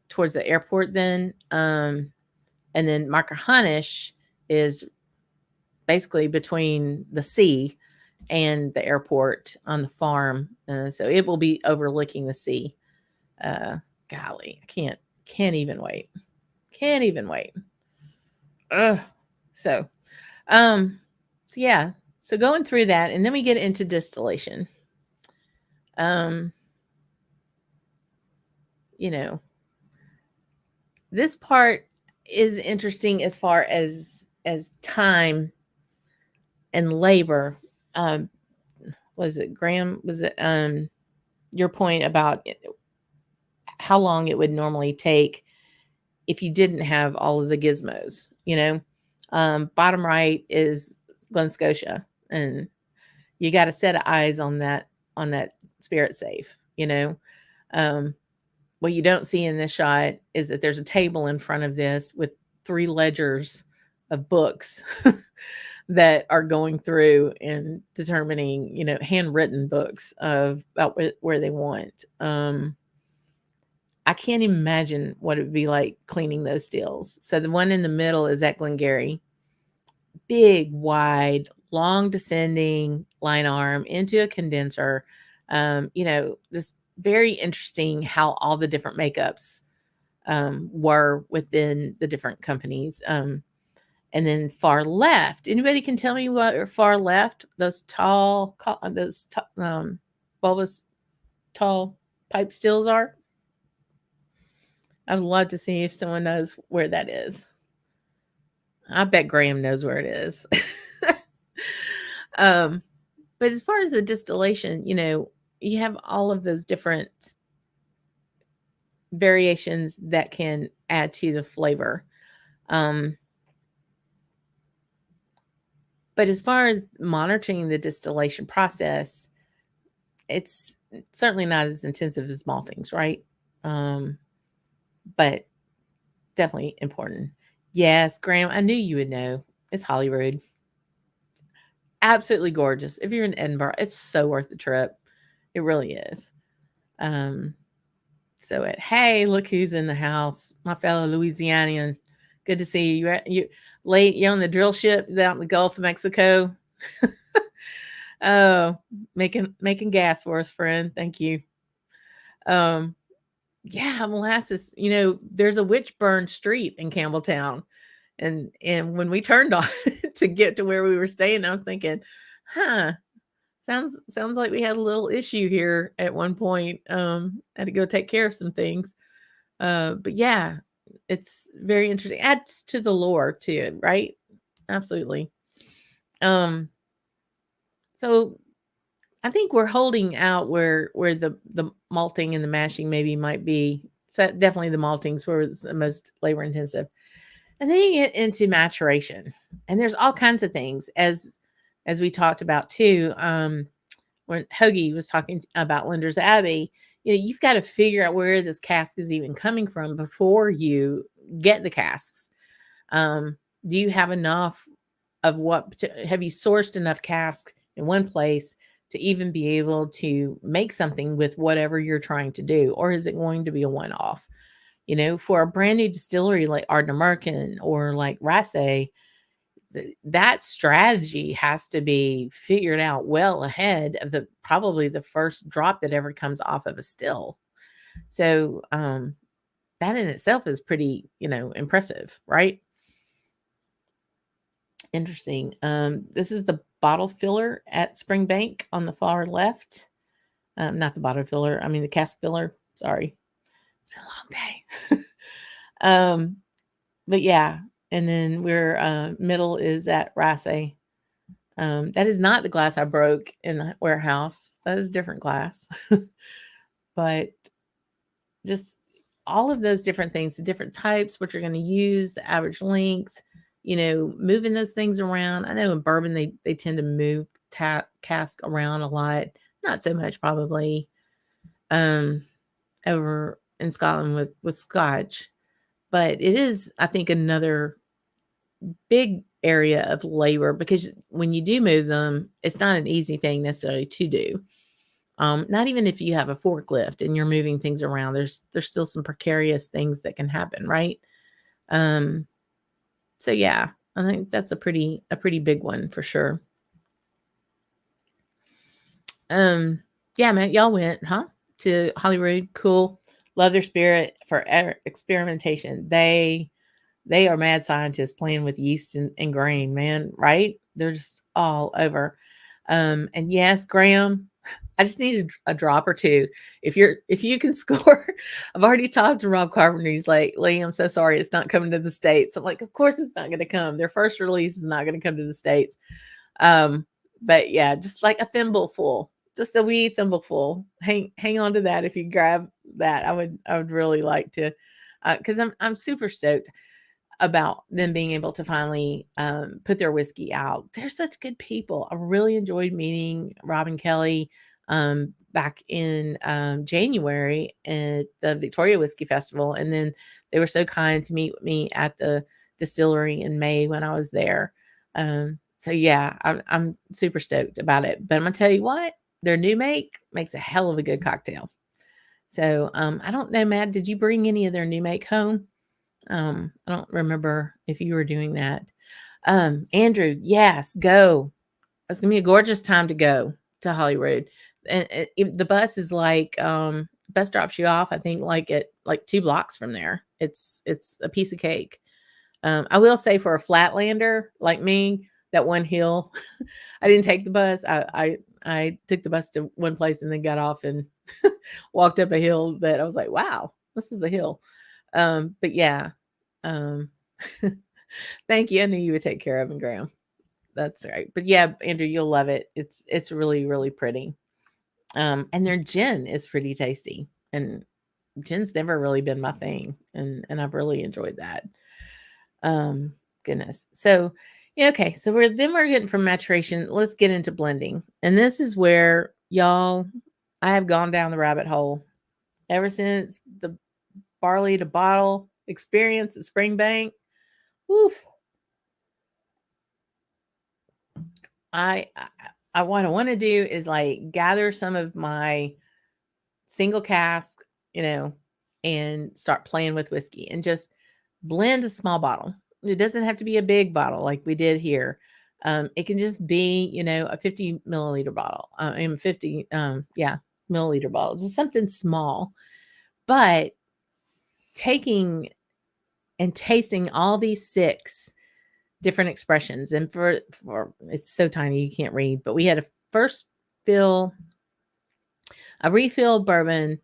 towards the airport then. And then Macahonish is basically between the sea and the airport on the farm. So it will be overlooking the sea. Golly, I can't even wait. Can't even wait. Ugh. So yeah. So going through that, and then we get into distillation. This part is interesting as far as time and labor. Was it Graham? Was it your point about how long it would normally take if you didn't have all of the gizmos? Bottom right is Glen Scotia, and you got a set of eyes on that spirit safe. What you don't see in this shot is that there's a table in front of this with 3 ledgers of books that are going through and determining, handwritten books of about where they want. I can't imagine what it would be like cleaning those stills. So the one in the middle is at Glengarry. Big, wide, long descending line arm into a condenser. Just very interesting how all the different makeups were within the different companies. And then far left, anybody can tell me what far left, those bulbous tall pipe stills are? I'd love to see if someone knows where that is. I bet Graham knows where it is. But as far as the distillation, you have all of those different variations that can add to the flavor. But as far as monitoring the distillation process, it's certainly not as intensive as maltings, right? But definitely important. Yes, Graham, I knew you would know. It's Holyrood. Absolutely gorgeous. If you're in Edinburgh, it's so worth the trip. It really is. Hey, look who's in the house. My fellow Louisianian. Good to see you. You're on the drill ship out in the Gulf of Mexico. Oh, making gas for us, friend. Thank you. Yeah, molasses. There's a Witchburn Street in Campbelltown. And when we turned on to get to where we were staying, I was thinking, Huh. Sounds like we had a little issue here at one point. Had to go take care of some things. But yeah, it's very interesting. Adds to the lore too, right? Absolutely. Um, so I think we're holding out where the malting and the mashing maybe might be. So definitely the malting's where it's the most labor intensive. And then you get into maturation. And there's all kinds of things as we talked about too. When Hoagie was talking about Linder's Abbey, you've got to figure out where this cask is even coming from before you get the casks. Do you have enough of have you sourced enough casks in one place to even be able to make something with whatever you're trying to do? Or is it going to be a one off? For a brand new distillery like Ardnamurchan or like Rasse, that strategy has to be figured out well ahead of probably the first drop that ever comes off of a still. So that in itself is pretty, impressive, right? Interesting. This is the bottle filler at Springbank on the far left. Not the bottle filler, I mean the cask filler. Sorry. It's been a long day. But yeah, and then we're middle is at Rasse. That is not the glass I broke in the warehouse. That is different glass. But just all of those different things, the different types, what you're going to use, the average length, moving those things around. I know in bourbon, they tend to move cask around a lot. Not so much probably over in Scotland with Scotch. But it is, I think, another big area of labor because when you do move them, it's not an easy thing necessarily to do. Not even if you have a forklift and you're moving things around, there's still some precarious things that can happen, right? So yeah, I think that's a pretty big one for sure. Yeah, man, y'all went, huh? To Holyrood, cool. Love their spirit for experimentation. They are mad scientists playing with yeast and grain, man, right? They're just all over. And yes, Graham, I just need a drop or two. If you can score, I've already talked to Rob Carpenter. He's like, Lee, I'm so sorry, it's not coming to the States. I'm like, of course it's not going to come. Their first release is not going to come to the States. But yeah, just like a thimble full, just a wee thimble full. Hang on to that if you grab that. I would really like to, because I'm super stoked about them being able to finally put their whiskey out. They're such good people. I really enjoyed meeting Rob and Kelly back in January at the Victoria Whiskey Festival. And then they were so kind to meet with me at the distillery in May when I was there. So yeah, I'm super stoked about it. But I'm going to tell you what, their new make makes a hell of a good cocktail. So I don't know, Matt, did you bring any of their new make home? I don't remember if you were doing that. Andrew, yes, go. It's gonna be a gorgeous time to go to Holyrood. And the bus is like bus drops you off, I think like at like 2 blocks from there. It's a piece of cake. I will say for a flatlander like me, that one hill, I didn't take the bus. I took the bus to one place and then got off and walked up a hill that I was like, wow, this is a hill. But yeah, um, thank you. I knew you would take care of him, Graham. That's right. But yeah, Andrew, you'll love it. It's really, really pretty. And their gin is pretty tasty. And gin's never really been my thing. And I've really enjoyed that. Goodness. So yeah, okay. So we're getting from maturation. Let's get into blending. And this is where y'all, I have gone down the rabbit hole ever since the barley to bottle experience at Springbank. Oof. I what I want to do is like gather some of my single cask, and start playing with whiskey and just blend a small bottle. It doesn't have to be a big bottle like we did here. It can just be, a 50 milliliter bottle. I mean, 50, milliliter bottle, just something small. But taking and tasting all these 6 different expressions. And for it's so tiny you can't read, but we had a first fill, a refill bourbon,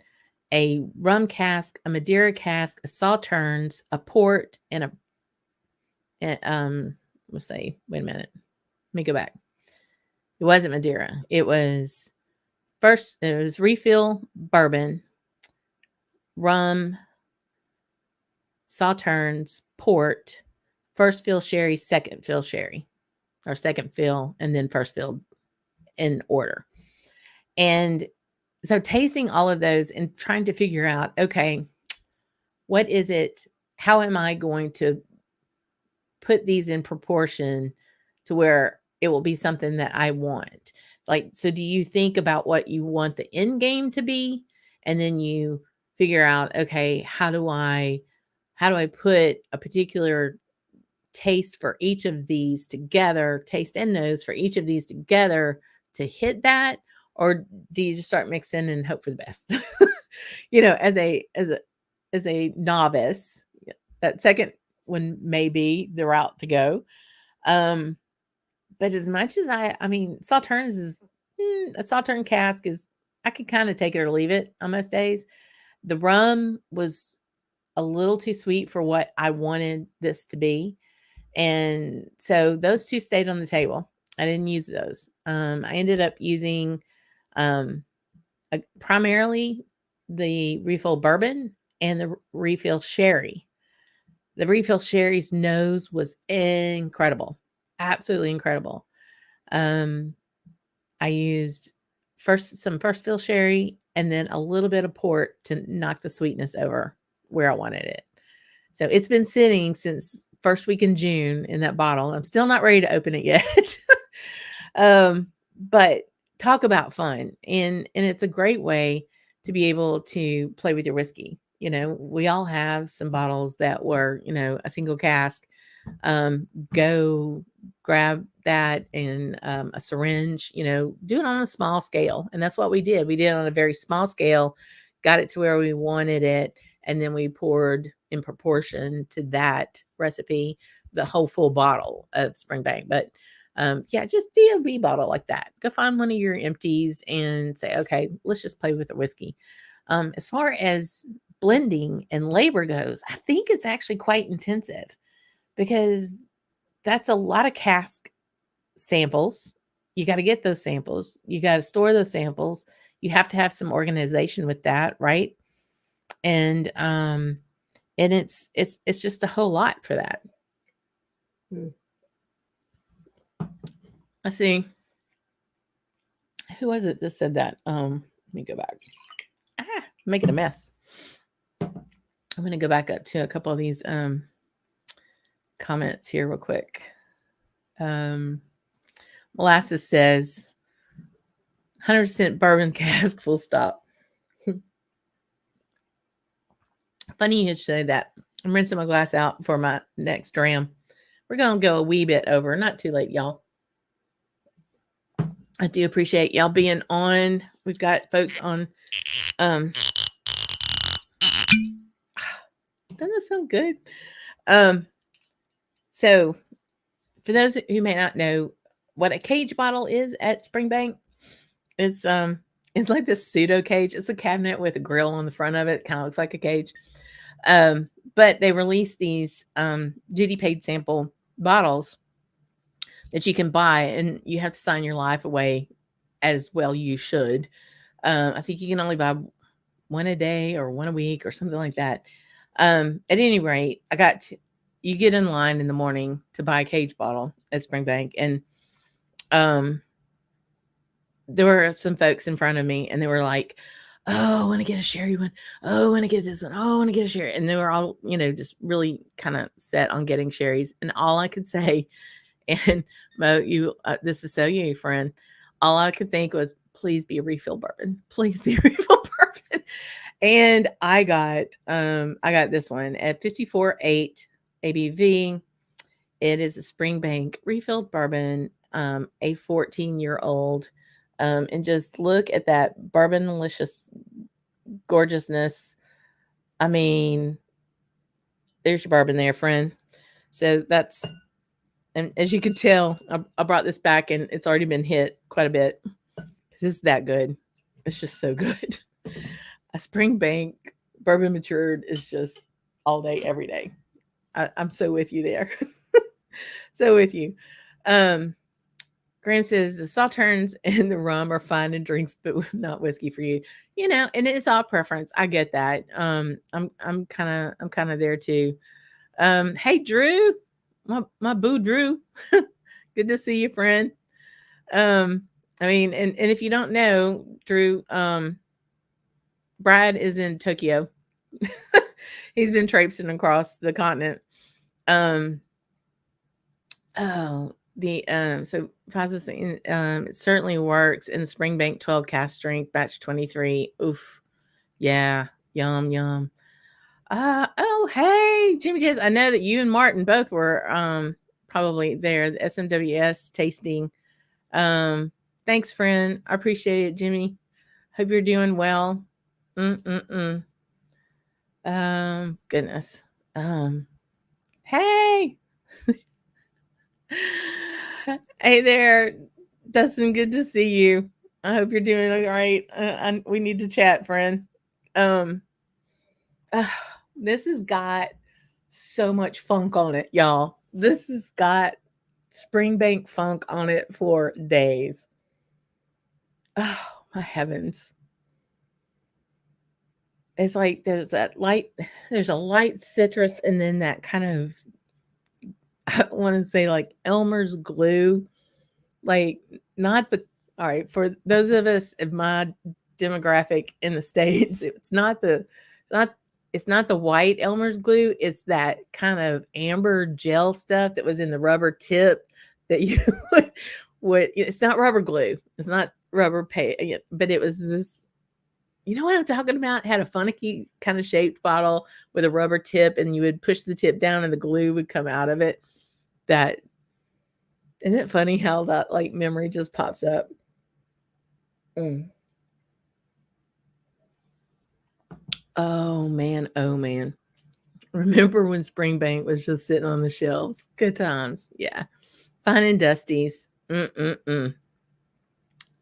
a rum cask, a Madeira cask, a Sauternes, a port, and let's say, wait a minute. Let me go back. It wasn't Madeira. It was refill bourbon, rum, Sauternes, port, first fill sherry, second fill sherry, or second fill, and then first fill in order. And so tasting all of those and trying to figure out, okay, what is it? How am I going to put these in proportion to where it will be something that I want? Like, so do you think about what you want the end game to be? And then you figure out, okay, how do I put a particular taste for each of these together, taste and nose for each of these together to hit that? Or do you just start mixing and hope for the best? As a novice, that second one may be the route to go. But as much as I mean, Sauternes is a Sauterne cask is, I could kind of take it or leave it on most days. The rum was a little too sweet for what I wanted this to be. And so those two stayed on the table. I didn't use those. I ended up using primarily the refill bourbon and the refill sherry. The refill sherry's nose was incredible. Absolutely incredible. I used some first fill sherry and then a little bit of port to knock the sweetness over where I wanted it. So it's been sitting since first week in June in that bottle. I'm still not ready to open it yet. But talk about fun. And it's a great way to be able to play with your whiskey. We all have some bottles that were, a single cask. Go grab that in a syringe, do it on a small scale. And that's what we did. We did it on a very small scale, got it to where we wanted it. And then we poured in proportion to that recipe, the whole full bottle of Springbank. But just do a wee bottle like that. Go find one of your empties and say, okay, let's just play with the whiskey. As far as blending and labor goes, I think it's actually quite intensive because that's a lot of cask samples. You got to get those samples. You got to store those samples. You have to have some organization with that, right? And it's just a whole lot for that. Let's see. Who was it that said that? Let me go back. Making a mess. I'm going to go back up to a couple of these comments here real quick. Molasses says 100% bourbon cask, full stop. Funny you should say that. I'm rinsing my glass out for my next dram. We're going to go a wee bit over. Not too late, y'all. I do appreciate y'all being on. We've got folks on. Doesn't that sound good? So for those who may not know what a cage bottle is at Springbank, it's like this pseudo cage. It's a cabinet with a grill on the front of it. Kind of looks like a cage. But they release these duty paid sample bottles that you can buy, and you have to sign your life away as well. You should. I think you can only buy one a day or one a week or something like that. At any rate, you get in line in the morning to buy a cage bottle at Springbank, and there were some folks in front of me, and they were like, "Oh, I want to get a sherry one. Oh, I want to get this one. Oh, I want to get a sherry." And they were all, just really kind of set on getting sherries. And all I could say, and Mo, this is so you, friend. All I could think was, "Please be a refill bourbon. Please be a refill bourbon." And I got this one at 54.8 ABV. It is a Springbank refilled bourbon, a 14-year-old. And just look at that bourbon-delicious gorgeousness. I mean, there's your bourbon there, friend. So that's And as you can tell, I brought this back and it's already been hit quite a bit because it's that good. It's just so good. A Springbank bourbon matured is just all day, every day. I'm so with you there. So with you. Um, Graham says the sauternes and the rum are fine in drinks, but not whiskey for you. You know, and it's all preference. I get that. I'm kind of there too. Hey Drew, my boo Drew. Good to see you, friend. Um, I mean, and if you don't know, Drew, Brad is in Tokyo. He's been traipsing across the continent. Um, oh, the so Faza saying it certainly works in the Springbank 12 cast drink batch 23. Oof, yeah, yum yum. Oh hey, Jimmy Jazz. I know that you and Martin both were probably there, the SMWS tasting. Thanks, friend. I appreciate it, Jimmy. Hope you're doing well. Mm-mm-mm. Goodness. Hey. Hey there, Dustin. Good to see you. I hope you're doing all right. We need to chat, friend. Um, ah, this has got so much funk on it, y'all. This has got Springbank funk on it for days. Oh, my heavens. It's like there's a light citrus, and then that kind of, I want to say like Elmer's glue, like not the, all right, for those of us of my demographic in the States, it's not the white Elmer's glue, it's that kind of amber gel stuff that was in the rubber tip that you would it's not rubber glue. It's not rubber but it was this, you know what I'm talking about? It had a funky kind of shaped bottle with a rubber tip, and you would push the tip down and the glue would come out of it. That, isn't it funny how that like memory just pops up? Mm. Oh man, oh man. Remember when Springbank was just sitting on the shelves? Good times. Yeah. Fine and Dusty's. Mm-mm-mm.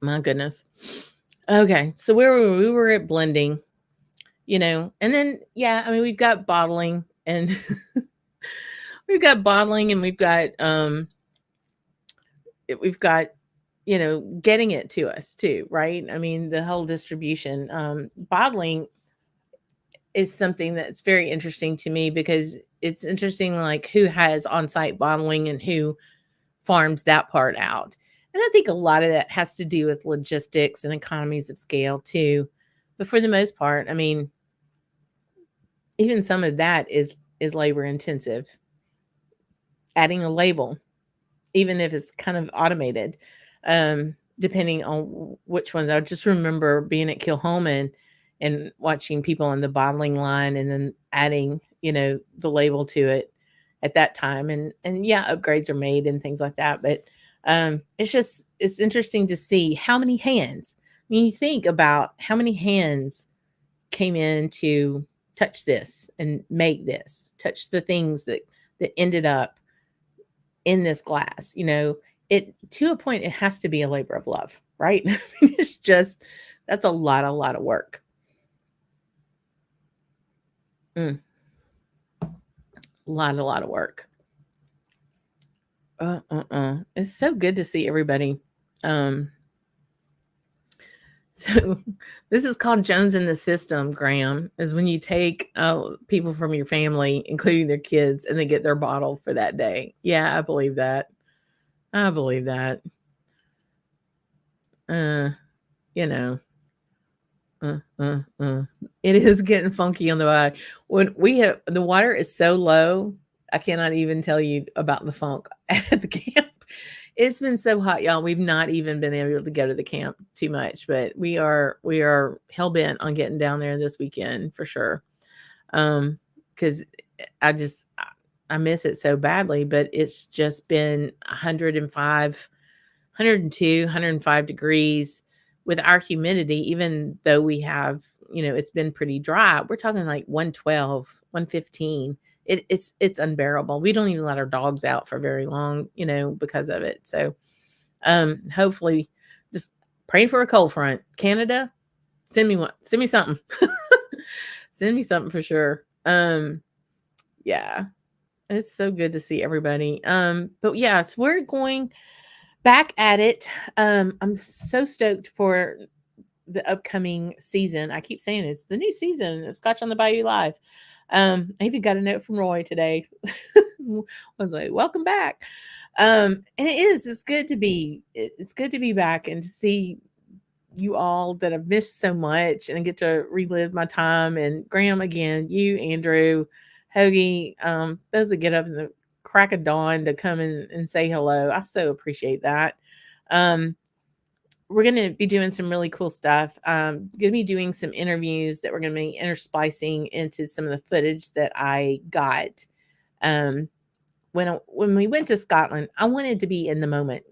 My goodness. Okay. So where were we? We were at blending, and then, yeah, I mean, we've got bottling and we've got, getting it to us too, right? I mean, the whole distribution, bottling is something that's very interesting to me because it's interesting, like who has on-site bottling and who farms that part out. And I think a lot of that has to do with logistics and economies of scale too. But for the most part, I mean, even some of that is labor intensive. Adding a label, even if it's kind of automated, depending on which ones. I just remember being at Kilhoman and watching people in the bottling line and then adding, the label to it at that time. And yeah, upgrades are made and things like that. But it's interesting to see how many hands. I mean, you think about how many hands came in to touch this and make this, touch the things that ended up in this glass, it, to a point, it has to be a labor of love, right? I mean, it's just, that's a lot of work. Mm. A lot of work. It's so good to see everybody. So this is called Jones in the system, Graham, is when you take people from your family, including their kids, and they get their bottle for that day. Yeah, I believe that. I believe that. You know, it is getting funky on the water. When we have the water is so low, I cannot even tell you about the funk at the camp. It's been so hot, y'all. We've not even been able to go to the camp too much, but we are hell bent on getting down there this weekend for sure. Because I just I miss it so badly, but it's just been 105, 102, 105 degrees with our humidity, even though we have, it's been pretty dry. We're talking like 112, 115. it's unbearable. We don't even let our dogs out for very long, because of it. So hopefully, just praying for a cold front. Canada, send me one. Send me something. Send me something for sure. Yeah. It's so good to see everybody. But yes, we're going back at it. I'm so stoked for the upcoming season. I keep saying it's the new season of Scotch on the Bayou Live. I even got a note from Roy today. I was like, welcome back. And it's good to be, it's good to be back and to see you all that I've missed so much and I get to relive my time. And Graham again, you, Andrew, Hoagie, those that get up in the crack of dawn to come and say hello. I so appreciate that. We're going to be doing some really cool stuff. Going to be doing some interviews that we're going to be intersplicing into some of the footage that I got. When we went to Scotland, I wanted to be in the moment,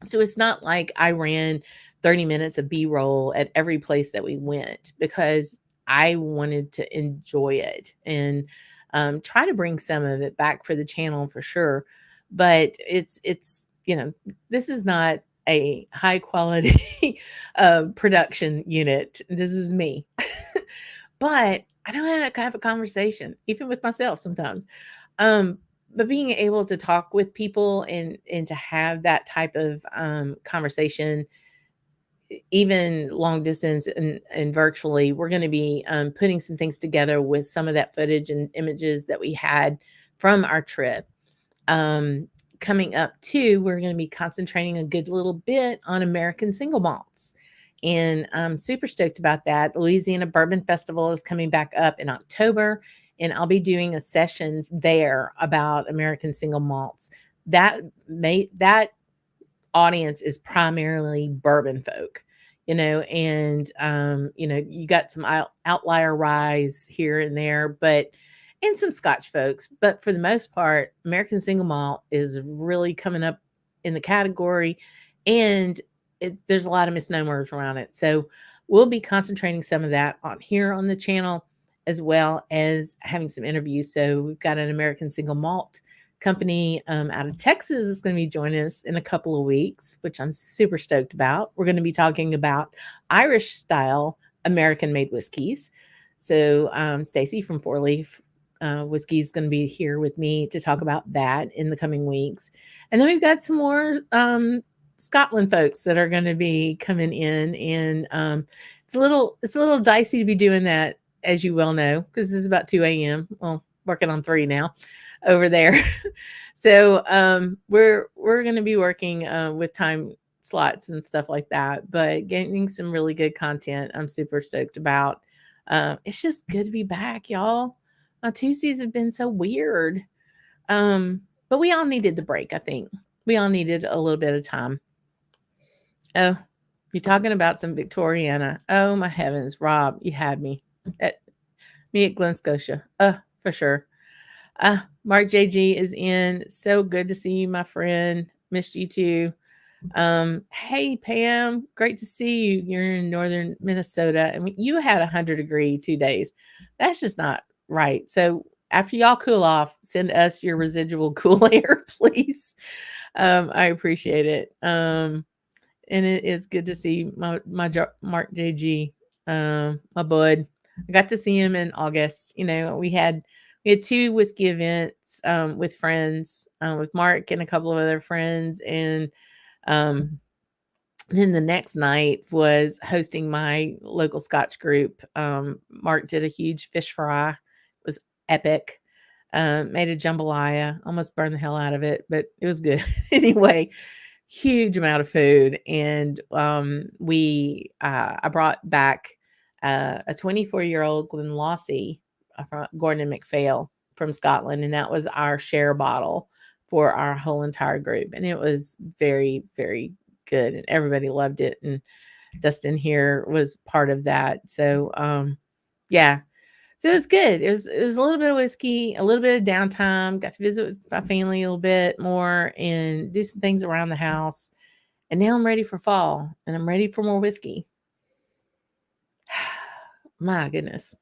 So it's not like I ran 30 minutes of B-roll at every place that we went because I wanted to enjoy it and try to bring some of it back for the channel for sure. But it's this is not a high quality production unit. This is me. But I know how to have a conversation, even with myself sometimes. But being able to talk with people and to have that type of conversation, even long distance and virtually, we're going to be putting some things together with some of that footage and images that we had from our trip. Coming up too, we're going to be concentrating a good little bit on American single malts. And I'm super stoked about that. Louisiana Bourbon Festival is coming back up in October, and I'll be doing a session there about American single malts. That audience is primarily bourbon folk, and you got some outlier ryes here and there, and some Scotch folks. But for the most part, American single malt is really coming up in the category, and there's a lot of misnomers around it. So we'll be concentrating some of that on here on the channel, as well as having some interviews. So we've got an American single malt company out of Texas is going to be joining us in a couple of weeks, which I'm super stoked about. We're going to be talking about Irish style American made whiskeys. So Stacy from Four Leaf Whiskey is going to be here with me to talk about that in the coming weeks. And then we've got some more Scotland folks that are going to be coming in, and it's a little dicey to be doing that, as you well know, because it's about 2 a.m. Well, working on 3 now over there. So we're going to be working with time slots and stuff like that, but getting some really good content I'm super stoked about. It's just good to be back, y'all. My Tuesdays have been so weird. But we all needed the break, I think. We all needed a little bit of time. Oh, you're talking about some Victoriana. Oh, my heavens. Rob, you had me. Me at Glen Scotia. For sure. Mark JG is in. So good to see you, my friend. Missed you too. Hey, Pam. Great to see you. You're in northern Minnesota. I mean, you had 100-degree 2 days. That's just not right. So after y'all cool off, send us your residual cool air, please. I appreciate it. And it is good to see my Mark JG, my bud. I got to see him in August. We had 2 whiskey events with friends, with Mark and a couple of other friends, and then the next night was hosting my local Scotch group. Mark did a huge fish fry. It was epic. Made a jambalaya. Almost burned the hell out of it, but it was good. Anyway, huge amount of food. And I brought back a 24-year-old Glenlawsie from Gordon and MacPhail from Scotland. And that was our share bottle for our whole entire group. And it was very, very good. And everybody loved it. And Dustin here was part of that. So, yeah. So it was good. It was a little bit of whiskey, a little bit of downtime. Got to visit with my family a little bit more and do some things around the house. And now I'm ready for fall, and I'm ready for more whiskey. My goodness.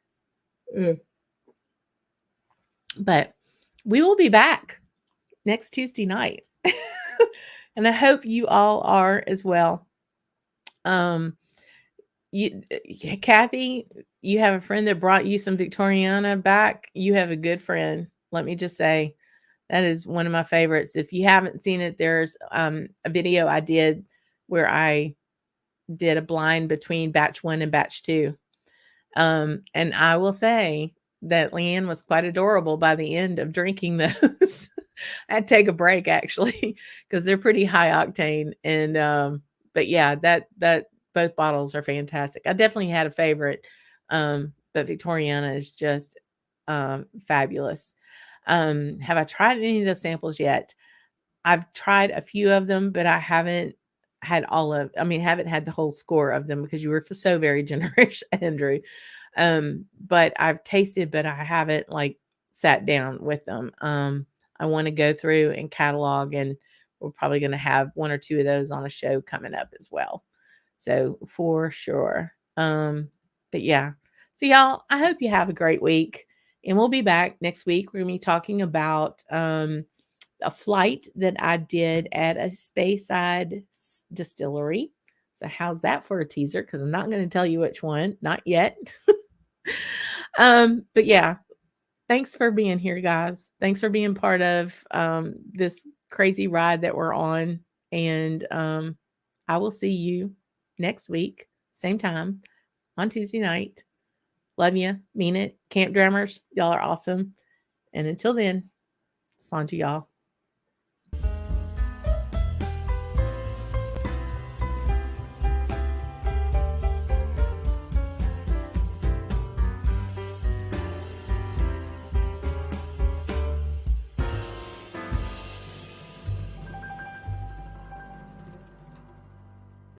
But we will be back next Tuesday night. And I hope you all are as well. Um, Kathy, you have a friend that brought you some Victoriana back. You have a good friend. Let me just say that is one of my favorites. If you haven't seen it, there's a video I did where I did a blind between batch 1 and batch 2. And I will say that Leanne was quite adorable by the end of drinking those. I'd take a break actually because they're pretty high octane. And but yeah, that both bottles are fantastic. I definitely had a favorite, but Victoriana is just fabulous. Have I tried any of those samples yet? I've tried a few of them, but I haven't had haven't had the whole score of them because you were so very generous, Andrew. But I've tasted, but I haven't like sat down with them. I want to go through and catalog, and we're probably going to have one or two of those on a show coming up as well. So for sure. But yeah. So y'all, I hope you have a great week, and we'll be back next week. We're going to be talking about a flight that I did at a Speyside distillery. So how's that for a teaser? Because I'm not going to tell you which one, not yet. But yeah, thanks for being here, guys. Thanks for being part of this crazy ride that we're on. And I will see you next week, same time on Tuesday night. Love you, mean it. Camp Drammers, y'all are awesome. And until then, salon to y'all.